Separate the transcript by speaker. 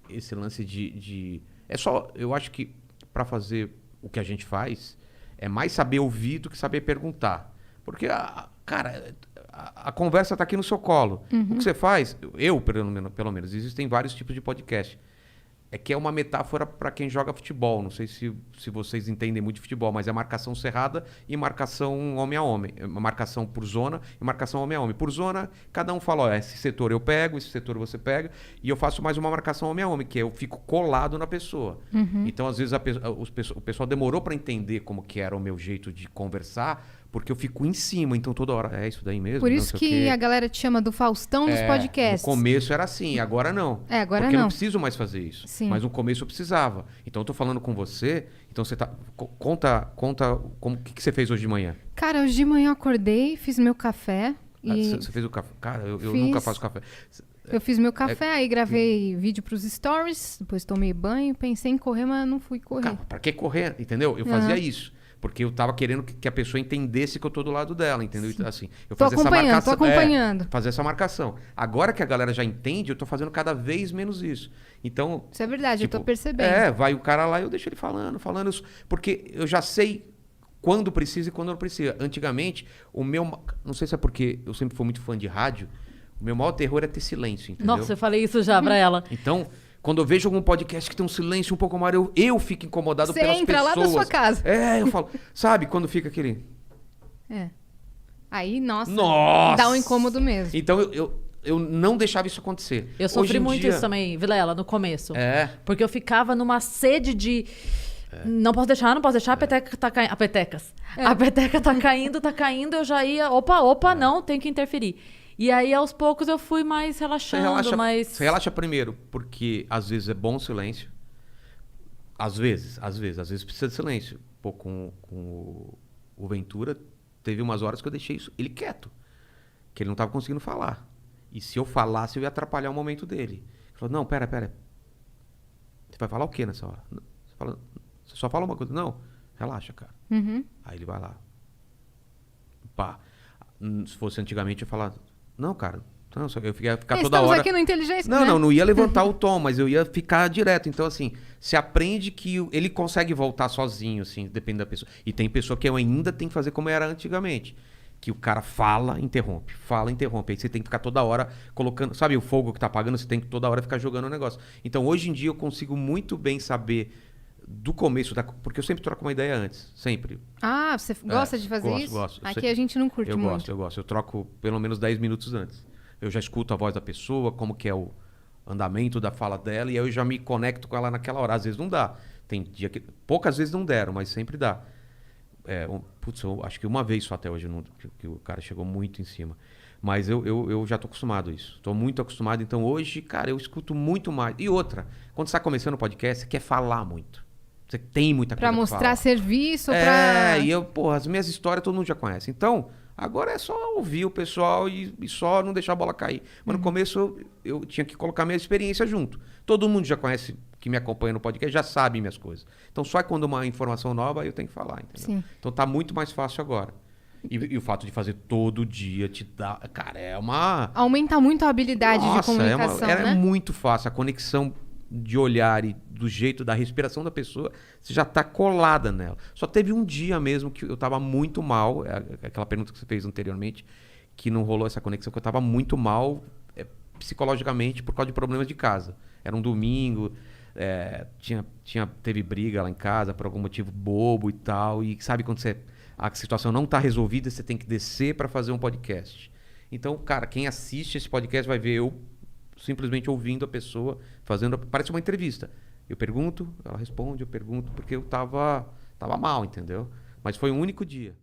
Speaker 1: esse lance é só, eu acho que para fazer o que a gente faz, é mais saber ouvir do que saber perguntar. Porque, cara, a conversa está aqui no seu colo. O que você faz, pelo menos, existem vários tipos de podcast. É que é uma metáfora para quem joga futebol. Não sei se vocês entendem muito de futebol, mas é marcação cerrada e marcação homem a homem. Marcação por zona e marcação homem a homem. Por zona, cada um fala, ó, esse setor eu pego, esse setor você pega, e eu faço mais uma marcação homem a homem, que é eu fico colado na pessoa. Então, às vezes, o pessoal demorou para entender como que era o meu jeito de conversar, porque eu fico em cima, então toda hora, é isso daí mesmo?
Speaker 2: Por isso que a galera te chama do Faustão dos podcasts.
Speaker 1: No começo era assim, agora não.
Speaker 2: Agora
Speaker 1: porque
Speaker 2: não.
Speaker 1: eu não preciso mais fazer isso.
Speaker 2: Sim.
Speaker 1: Mas no começo eu precisava. Então eu tô falando com você, então você tá... Conta o que você fez hoje de manhã.
Speaker 2: Cara, hoje de manhã eu acordei, fiz meu café e...
Speaker 1: Você fez o café? Cara, eu nunca faço café.
Speaker 2: Eu fiz meu café, aí gravei vídeo pros stories, depois tomei banho, pensei em correr, mas não fui correr.
Speaker 1: Cara, pra que correr? Entendeu? Eu fazia isso. Porque eu tava querendo que a pessoa entendesse que eu tô do lado dela, entendeu? Sim. Assim, eu fazia essa marcação.
Speaker 2: Tô acompanhando.
Speaker 1: Fazer essa marcação. Agora que a galera já entende, eu tô fazendo cada vez menos isso. Então...
Speaker 2: Isso é verdade, eu tô percebendo.
Speaker 1: Vai o cara lá e eu deixo ele falando. Porque eu já sei quando precisa e quando não precisa. Antigamente, não sei se é porque eu sempre fui muito fã de rádio, o meu maior terror é ter silêncio, entendeu?
Speaker 3: Nossa, eu falei isso já pra ela.
Speaker 1: Então... Quando eu vejo algum podcast que tem um silêncio um pouco maior, eu fico incomodado pelas pessoas. Você entra lá
Speaker 2: da sua casa.
Speaker 1: Eu falo... Sabe, quando fica aquele...
Speaker 2: Aí, nossa, dá um incômodo mesmo.
Speaker 1: Então, eu não deixava isso acontecer.
Speaker 3: Eu sofri muito isso também, Vilela, no começo. Porque eu ficava numa sede de... Não posso deixar, a peteca tá caindo. A peteca tá caindo, eu já ia... Opa, não, tem que interferir. E aí, aos poucos, eu fui mais relaxando.
Speaker 1: Você relaxa primeiro, porque às vezes é bom o silêncio. Às vezes precisa de silêncio. Pô, com o Ventura, teve umas horas que eu deixei ele quieto. Que ele não estava conseguindo falar. E se eu falasse, eu ia atrapalhar o momento dele. Ele falou, não, pera. Você vai falar o quê nessa hora? Você só fala uma coisa. Não, relaxa, cara. Aí ele vai lá. Pá. Se fosse antigamente, eu ia falar... Não, cara, não, eu ia ficar toda hora...
Speaker 2: Estamos aqui no Inteligência, né?
Speaker 1: Não ia levantar o tom, mas eu ia ficar direto. Então, assim, se aprende que ele consegue voltar sozinho, assim, depende da pessoa. E tem pessoa que eu ainda tenho que fazer como era antigamente. Que o cara fala, interrompe. Aí você tem que ficar toda hora colocando... Sabe o fogo que tá apagando? Você tem que toda hora ficar jogando o negócio. Então, hoje em dia, eu consigo muito bem saber... do começo, porque eu sempre troco uma ideia antes, sempre.
Speaker 2: Ah, você gosta de fazer isso?
Speaker 1: Gosto.
Speaker 2: Aqui a gente não curte muito.
Speaker 1: Eu gosto. Eu troco pelo menos 10 minutos antes. Eu já escuto a voz da pessoa, como que é o andamento da fala dela, e aí eu já me conecto com ela naquela hora. Às vezes não dá. Tem dia que... Poucas vezes não deram, mas sempre dá. Eu acho que uma vez só até hoje que o cara chegou muito em cima. Mas eu já tô acostumado a isso. Tô muito acostumado. Então hoje, cara, eu escuto muito mais. E outra, quando você tá começando o podcast, você quer falar muito. Você tem muita coisa
Speaker 2: pra mostrar serviço, pra...
Speaker 1: E as minhas histórias todo mundo já conhece. Então, agora é só ouvir o pessoal e só não deixar a bola cair. Mas no começo eu tinha que colocar minha experiência junto. Todo mundo já conhece, que me acompanha no podcast, já sabe minhas coisas. Então, só quando uma informação nova, eu tenho que falar, entendeu?
Speaker 2: Sim.
Speaker 1: Então, tá muito mais fácil agora. E o fato de fazer todo dia te dá... Cara, é uma...
Speaker 2: Aumenta muito a habilidade de comunicação,
Speaker 1: né? É muito fácil. A conexão de olhar e do jeito da respiração da pessoa, você já tá colada nela. Só teve um dia mesmo que eu tava muito mal, aquela pergunta que você fez anteriormente, que não rolou essa conexão, que eu tava muito mal psicologicamente por causa de problemas de casa. Era um domingo, teve briga lá em casa por algum motivo bobo e tal, e sabe quando a situação não tá resolvida, você tem que descer para fazer um podcast. Então, cara, quem assiste esse podcast vai ver eu simplesmente ouvindo a pessoa, parece uma entrevista. Eu pergunto, ela responde, eu pergunto, porque eu tava mal, entendeu? Mas foi um único dia.